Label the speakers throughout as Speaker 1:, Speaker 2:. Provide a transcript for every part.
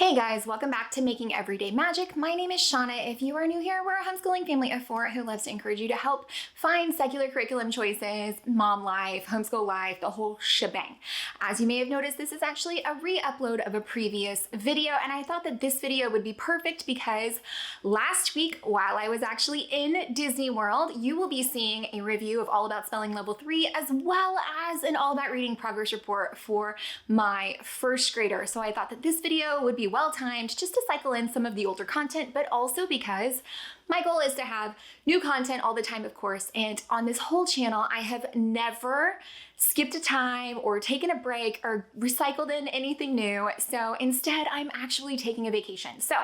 Speaker 1: Hey guys, welcome back to Making Everyday Magic. My name is Shanna. If you are new here, we're a homeschooling family of 4 who loves to encourage you to help find secular curriculum choices, mom life, homeschool life, the whole shebang. As you may have noticed, this is actually a re-upload of a previous video, and I thought that this video would be perfect because last week, while I was actually in Disney World, you will be seeing a review of All About Spelling Level 3, as well as an All About Reading progress report for my first grader. So I thought that this video would be well-timed just to cycle in some of the older content, but also because my goal is to have new content all the time, of course, and on this whole channel, I have never skipped a time or taken a break or recycled in anything new. So instead, I'm actually taking a vacation. So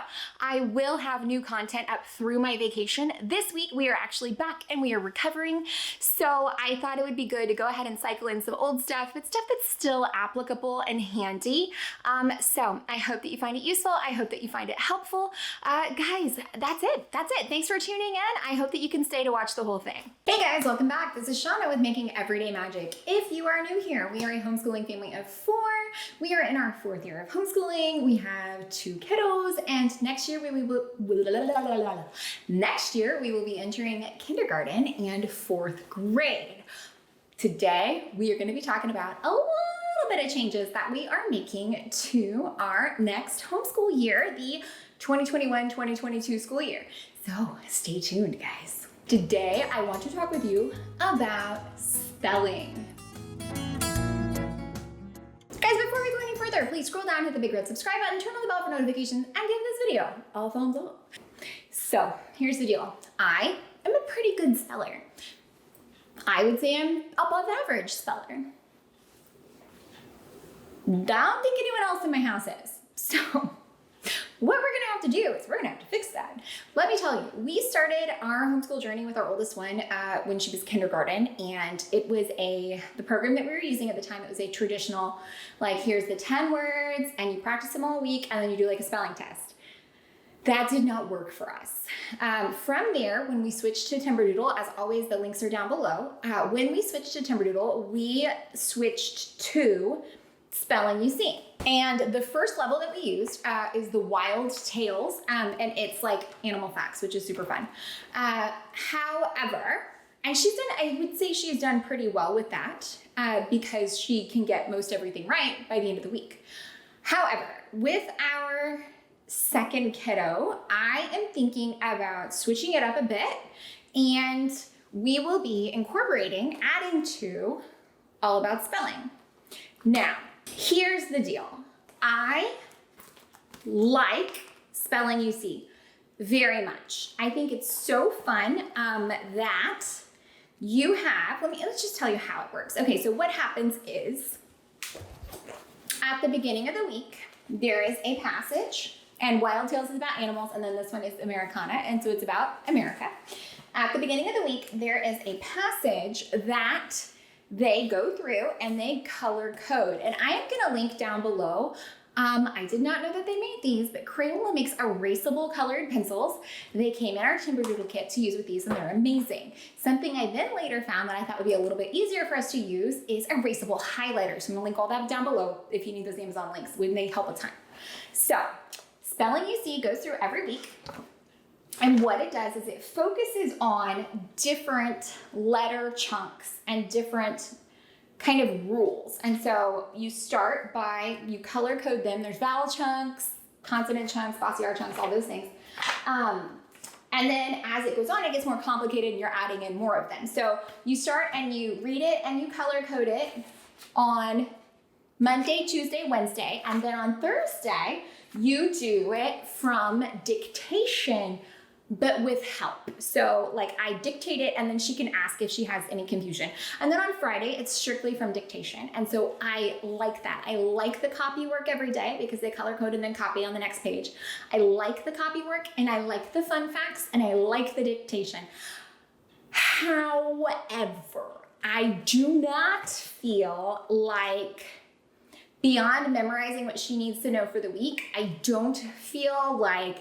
Speaker 1: I will have new content up through my vacation. This week, we are actually back and we are recovering. So I thought it would be good to go ahead and cycle in some old stuff, but stuff that's still applicable and handy. So I hope that you find it useful. I hope that you find it helpful. Guys, that's it. Thanks for tuning in. I hope that you can stay to watch the whole thing. Hey guys, welcome back. This is Shanna with Making Everyday Magic. If you are new here, we are a homeschooling family of 4. We are in our 4th year of homeschooling. We have 2 kiddos, and next year we will be entering kindergarten and 4th grade. Today, we are going to be talking about a little bit of changes that we are making to our next homeschool year, the 2021-2022 school year. So stay tuned, guys. Today, I want to talk with you about spelling. Guys, before we go any further, please scroll down, hit the big red subscribe button, turn on the bell for notifications, and give this video all thumbs up. So here's the deal. I am a pretty good speller. I would say I'm above average speller. Don't think anyone else in my house is. So what we're gonna have to do is we're gonna have to fix that. Let me tell you, we started our homeschool journey with our oldest one when she was kindergarten, and it was the program that we were using at the time, it was a traditional, like, here's the 10 words and you practice them all week and then you do like a spelling test. That did not work for us. From there, when we switched to Timberdoodle, as always, the links are down below. When we switched to Timberdoodle, we switched to Spelling You See. And the first level that we used is the Wild Tales, and it's like animal facts, which is super fun. However, and I would say she's done pretty well with that because she can get most everything right by the end of the week. However, with our second kiddo, I am thinking about switching it up a bit, and we will be adding to All About Spelling. Now, here's the deal. I like Spelling You See very much. I think it's so fun that you have, let's just tell you how it works. Okay, so what happens is at the beginning of the week, there is a passage, and Wild Tales is about animals, and then this one is Americana, and so it's about America. At the beginning of the week, there is a passage that they go through and they color code. And I am gonna link down below. I did not know that they made these, but Crayola makes erasable colored pencils. They came in our Timberdoodle kit to use with these, and they're amazing. Something I then later found that I thought would be a little bit easier for us to use is erasable highlighters. So I'm gonna link all that down below if you need those Amazon links. Wouldn't they help a ton? So Spelling You See goes through every week. And what it does is it focuses on different letter chunks and different kind of rules. And so you start by, you color code them. There's vowel chunks, consonant chunks, glossy R chunks, all those things. And then as it goes on, it gets more complicated and you're adding in more of them. So you start and you read it and you color code it on Monday, Tuesday, Wednesday. And then on Thursday, you do it from dictation, but with help. So like I dictate it and then she can ask if she has any confusion. And then on Friday, it's strictly from dictation. And so I like that. I like the copy work every day because they color code and then copy on the next page. I like the copy work and I like the fun facts and I like the dictation. However, I do not feel like beyond memorizing what she needs to know for the week, I don't feel like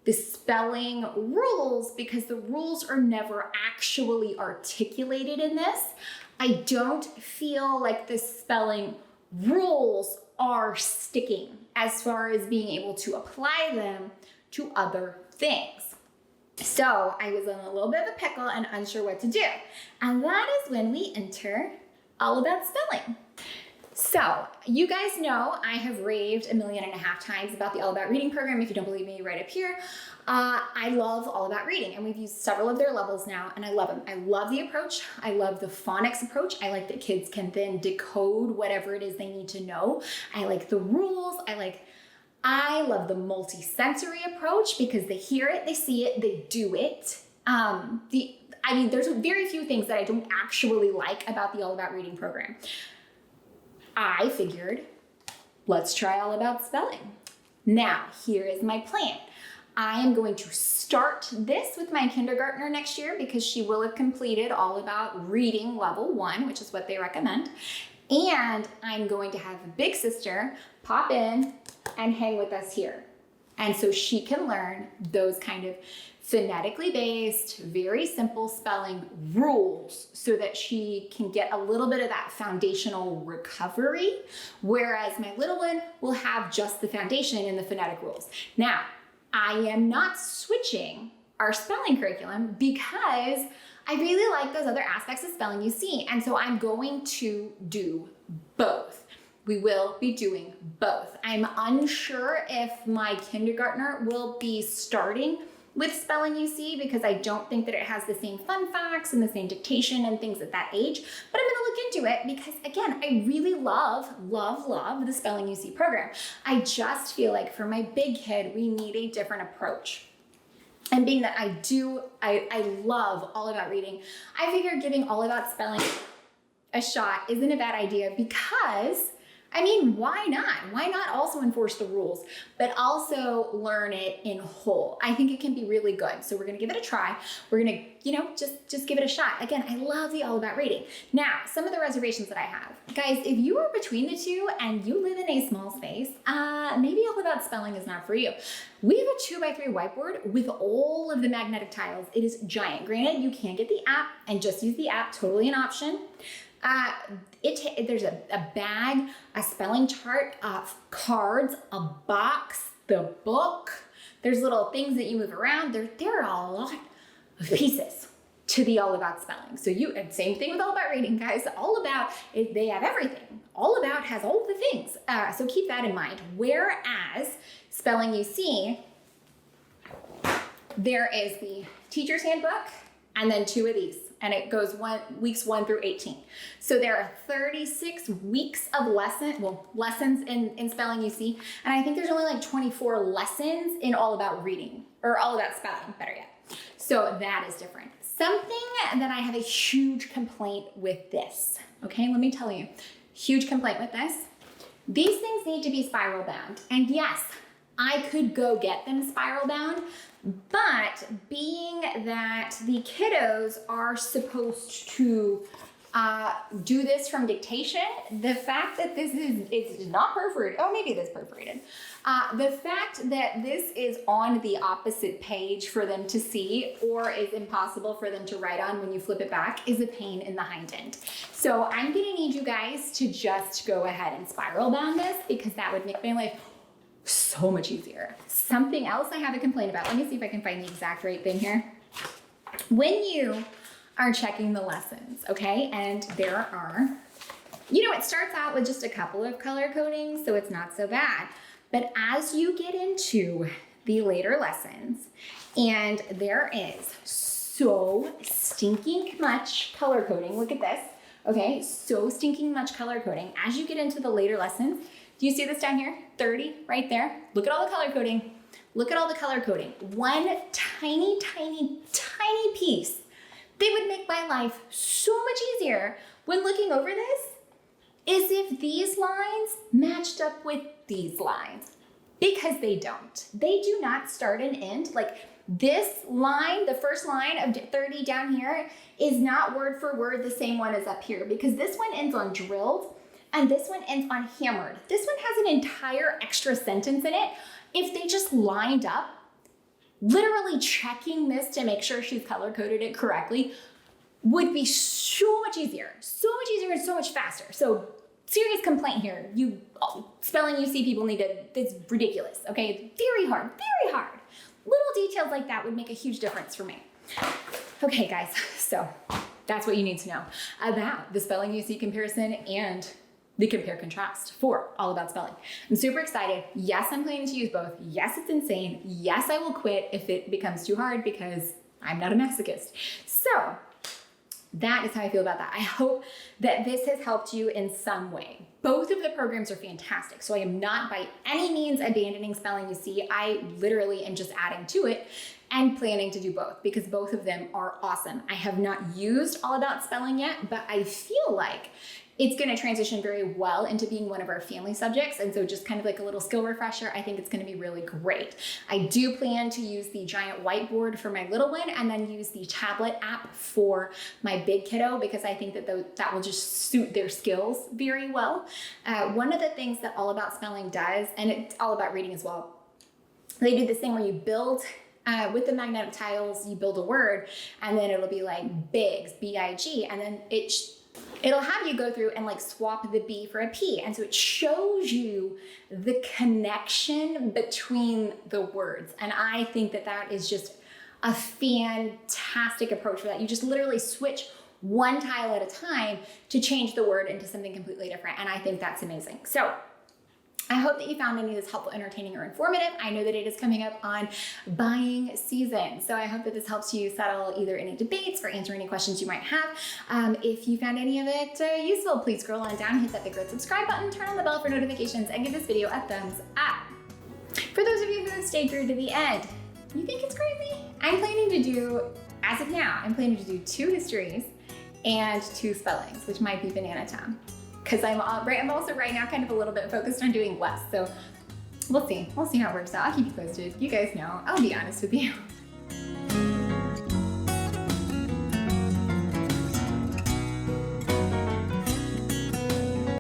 Speaker 1: the spelling rules, because the rules are never actually articulated in this. I don't feel like the spelling rules are sticking as far as being able to apply them to other things. So I was in a little bit of a pickle and unsure what to do. And that is when we enter all about spelling. So you guys know I have raved 1.5 million times about the All About Reading program. If you don't believe me, right up here. I love All About Reading, and we've used several of their levels now, and I love them. I love the approach. I love the phonics approach. I like that kids can then decode whatever it is they need to know. I like the rules. I love the multi-sensory approach because they hear it, they see it, they do it. There's very few things that I don't actually like about the All About Reading program. I figured, let's try All About Spelling. Now, here is my plan. I am going to start this with my kindergartner next year because she will have completed All About Reading Level 1, which is what they recommend. And I'm going to have big sister pop in and hang with us here. And so she can learn those kind of phonetically based, very simple spelling rules so that she can get a little bit of that foundational recovery, whereas my little one will have just the foundation in the phonetic rules. Now, I am not switching our spelling curriculum because I really like those other aspects of spelling you see, and so I'm going to do both. We will be doing both. I'm unsure if my kindergartner will be starting with spelling you see because I don't think that it has the same fun facts and the same dictation and things at that age, but I'm gonna look into it because again, I really love the spelling you see program. I just feel like for my big kid, we need a different approach. And being that I love All About Reading, I figured giving All About Spelling a shot isn't a bad idea because why not? Why not also enforce the rules, but also learn it in whole? I think it can be really good. So we're gonna give it a try. We're gonna, just give it a shot. Again, I love the All About Reading. Now, some of the reservations that I have. Guys, if you are between the two and you live in a small space, maybe All About Spelling is not for you. We have a 2x3 whiteboard with all of the magnetic tiles. It is giant. Granted, you can get the app and just use the app, totally an option. There's a bag, a spelling chart, cards, a box, the book. There's little things that you move around. There are a lot of pieces to the All About Spelling. So same thing with All About Reading, guys. All About, they have everything. All About has all the things. So keep that in mind. Whereas Spelling You See, there is the teacher's handbook and then 2 of these. And it goes weeks 1 through 18. So there are 36 weeks of lessons in Spelling You See. And I think there's only like 24 lessons in All About Reading, or All About Spelling, better yet. So that is different. Something that I have a huge complaint with this, okay? Let me tell you, huge complaint with this. These things need to be spiral bound. And yes, I could go get them spiral bound, but being that the kiddos are supposed to do this from dictation, the fact that it's not perforated, oh, maybe it is perforated. The fact that this is on the opposite page for them to see or is impossible for them to write on when you flip it back is a pain in the hind end. So I'm gonna need you guys to just go ahead and spiral bound this because that would make my life so much easier. Something else I have a complaint about. Let me see if I can find the exact right thing here. When you are checking the lessons, okay, and there are, it starts out with just a couple of color codings, so it's not so bad. But as you get into the later lessons, and there is so stinking much color coding, look at this, okay, so stinking much color coding. As you get into the later lessons, do you see this down here? 30 right there. Look at all the color coding. Look at all the color coding. One tiny, tiny, tiny piece. They would make my life so much easier when looking over this is if these lines matched up with these lines, because they don't. They do not start and end. Like this line, the first line of 30 down here is not word for word the same one as up here because this one ends on drilled and this one ends on hammered. This one has an entire extra sentence in it. If they just lined up, literally checking this to make sure she's color coded it correctly would be so much easier and so much faster. So serious complaint here. Spelling you see people need to, it's ridiculous, okay? Very hard, very hard. Little details like that would make a huge difference for me. Okay, guys, so that's what you need to know about the spelling you see comparison and the compare contrast for All About Spelling. I'm super excited. Yes, I'm planning to use both. Yes, it's insane. Yes, I will quit if it becomes too hard because I'm not a masochist. So that is how I feel about that. I hope that this has helped you in some way. Both of the programs are fantastic. So I am not by any means abandoning Spelling You See. I literally am just adding to it and planning to do both because both of them are awesome. I have not used All About Spelling yet, but I feel like it's going to transition very well into being one of our family subjects. And so just kind of like a little skill refresher, I think it's going to be really great. I do plan to use the giant whiteboard for my little one and then use the tablet app for my big kiddo because I think that that will just suit their skills very well. One of the things that All About Spelling does, and it's all about reading as well, they do this thing where you build with the magnetic tiles, you build a word and then it'll be like bigs, B-I-G, and then it'll have you go through and like swap the B for a P. And so it shows you the connection between the words. And I think that that is just a fantastic approach for that. You just literally switch one tile at a time to change the word into something completely different. And I think that's amazing. So I hope that you found any of this helpful, entertaining, or informative. I know that it is coming up on buying season. So I hope that this helps you settle either any debates or answer any questions you might have. If you found any of it useful, please scroll on down, hit that big red subscribe button, turn on the bell for notifications, and give this video a thumbs up. For those of you who have stayed through to the end, you think it's crazy? I'm planning to do, as of now, I'm planning to do 2 histories and 2 spellings, which might be Banana Town. Because I'm also right now kind of a little bit focused on doing less. So we'll see how it works out. I'll keep you posted. You guys know, I'll be honest with you.